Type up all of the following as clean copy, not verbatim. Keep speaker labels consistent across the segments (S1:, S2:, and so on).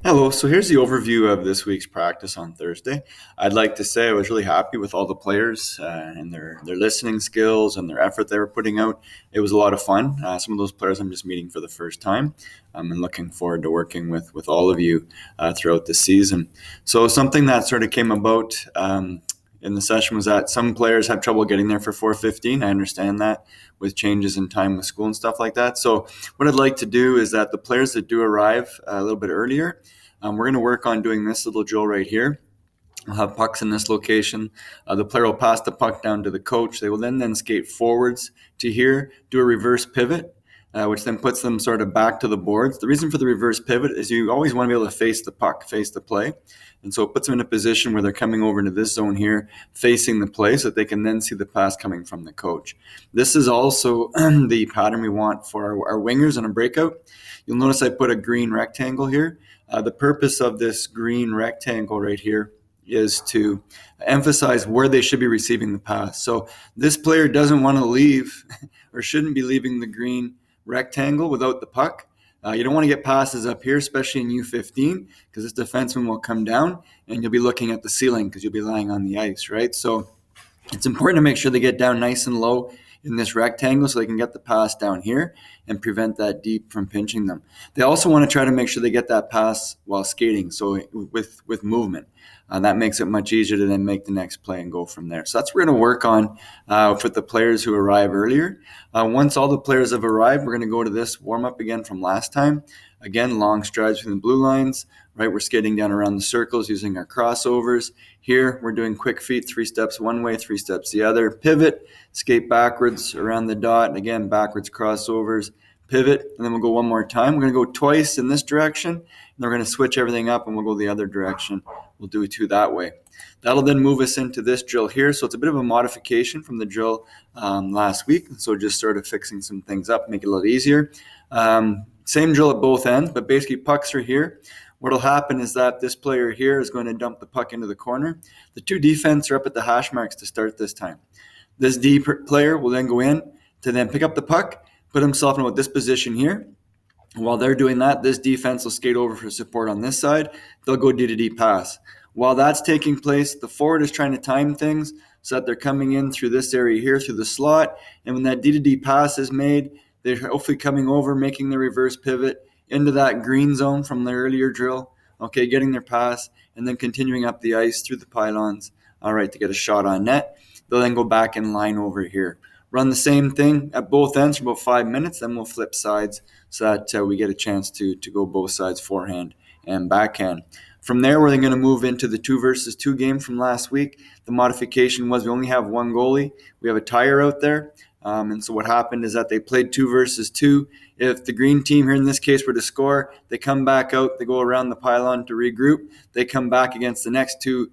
S1: Hello. So here's the overview of this week's practice on Thursday. I'd like to say I was really happy with all the players and their listening skills and their effort they were putting out. It was a lot of fun. Some of those players I'm just meeting for the first time, and looking forward to working with all of you throughout the season. So something that sort of came about in the session was that some players had trouble getting there for 4:15. I understand that with changes in time with school and stuff like that. So what I'd like to do is that the players that do arrive a little bit earlier, we're going to work on doing this little drill right here. We'll have pucks in this location. The player will pass the puck down to the coach. They will then skate forwards to here, do a reverse pivot, which then puts them sort of back to the boards. The reason for the reverse pivot is you always want to be able to face the puck, face the play. And so it puts them in a position where they're coming over into this zone here, facing the play so that they can then see the pass coming from the coach. This is also the pattern we want for our wingers in a breakout. You'll notice I put a green rectangle here. The purpose of this green rectangle right here is to emphasize where they should be receiving the pass. So this player doesn't want to leave or shouldn't be leaving the green rectangle without the puck. You don't want to get passes up here, especially in U15, because this defenseman will come down and you'll be looking at the ceiling because you'll be lying on the ice, right? So it's important to make sure they get down nice and low in this rectangle so they can get the pass down here and prevent that deep from pinching them. They also want to try to make sure they get that pass while skating, so with movement. That makes it much easier to then make the next play and go from there. So that's what we're going to work on for the players who arrive earlier. Once all the players have arrived, we're going to go to this warm-up again from last time. Again, long strides between the blue lines, right? We're skating down around the circles using our crossovers. Here, we're doing quick feet, 3 steps one way, 3 steps the other. Pivot, skate backwards around the dot. Again, backwards crossovers, pivot, and then we'll go one more time. We're going to go twice in this direction, and then we're going to switch everything up, and we'll go the other direction. We'll do 2 that way. That'll then move us into this drill here. So it's a bit of a modification from the drill last week. So just sort of fixing some things up, make it a little easier. Same drill at both ends, but basically pucks are here. What will happen is that this player here is going to dump the puck into the corner. The 2 defense are up at the hash marks to start this time. This D player will then go in to then pick up the puck, put himself in this position here. While they're doing that, this defense will skate over for support on this side. They'll go D-to-D pass. While that's taking place, the forward is trying to time things so that they're coming in through this area here, through the slot. And when that D-to-D pass is made, they're hopefully coming over, making the reverse pivot into that green zone from the earlier drill, okay, getting their pass, and then continuing up the ice through the pylons, all right, to get a shot on net. They'll then go back in line over here. Run the same thing at both ends for about 5 minutes, then we'll flip sides so that we get a chance to go both sides, forehand and backhand. From there, we're then going to move into the 2 versus 2 game from last week. The modification was we only have one goalie. We have a tire out there. And so what happened is that they played 2 versus 2. If the green team here in this case were to score, they come back out, they go around the pylon to regroup. They come back against the next 2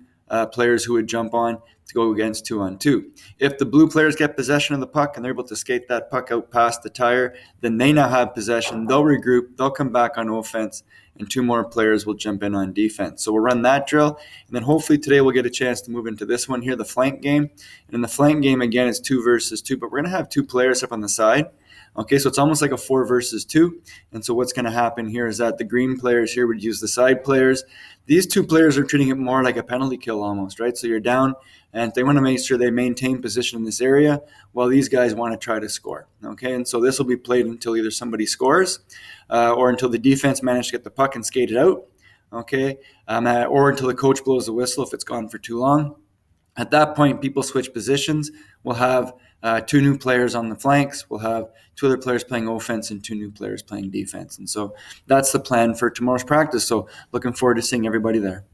S1: players who would jump on to go against 2-on-2. If the blue players get possession of the puck and they're able to skate that puck out past the tire, then they now have possession. They'll regroup, they'll come back on offense, and 2 more players will jump in on defense. So we'll run that drill, and then hopefully today we'll get a chance to move into this one here, the flank game. And in the flank game, again, it's 2 versus 2, but we're going to have 2 players up on the side. Okay, so it's almost like a 4 versus 2. And so what's going to happen here is that the green players here would use the side players. These 2 players are treating it more like a penalty kill almost, right? So you're down, and they want to make sure they maintain position in this area while these guys want to try to score. Okay, and so this will be played until either somebody scores or until the defense manages to get the puck and skate it out. Okay, or until the coach blows the whistle if it's gone for too long. At that point, people switch positions. We'll have 2 new players on the flanks. We'll have 2 other players playing offense and 2 new players playing defense. And so that's the plan for tomorrow's practice. So looking forward to seeing everybody there.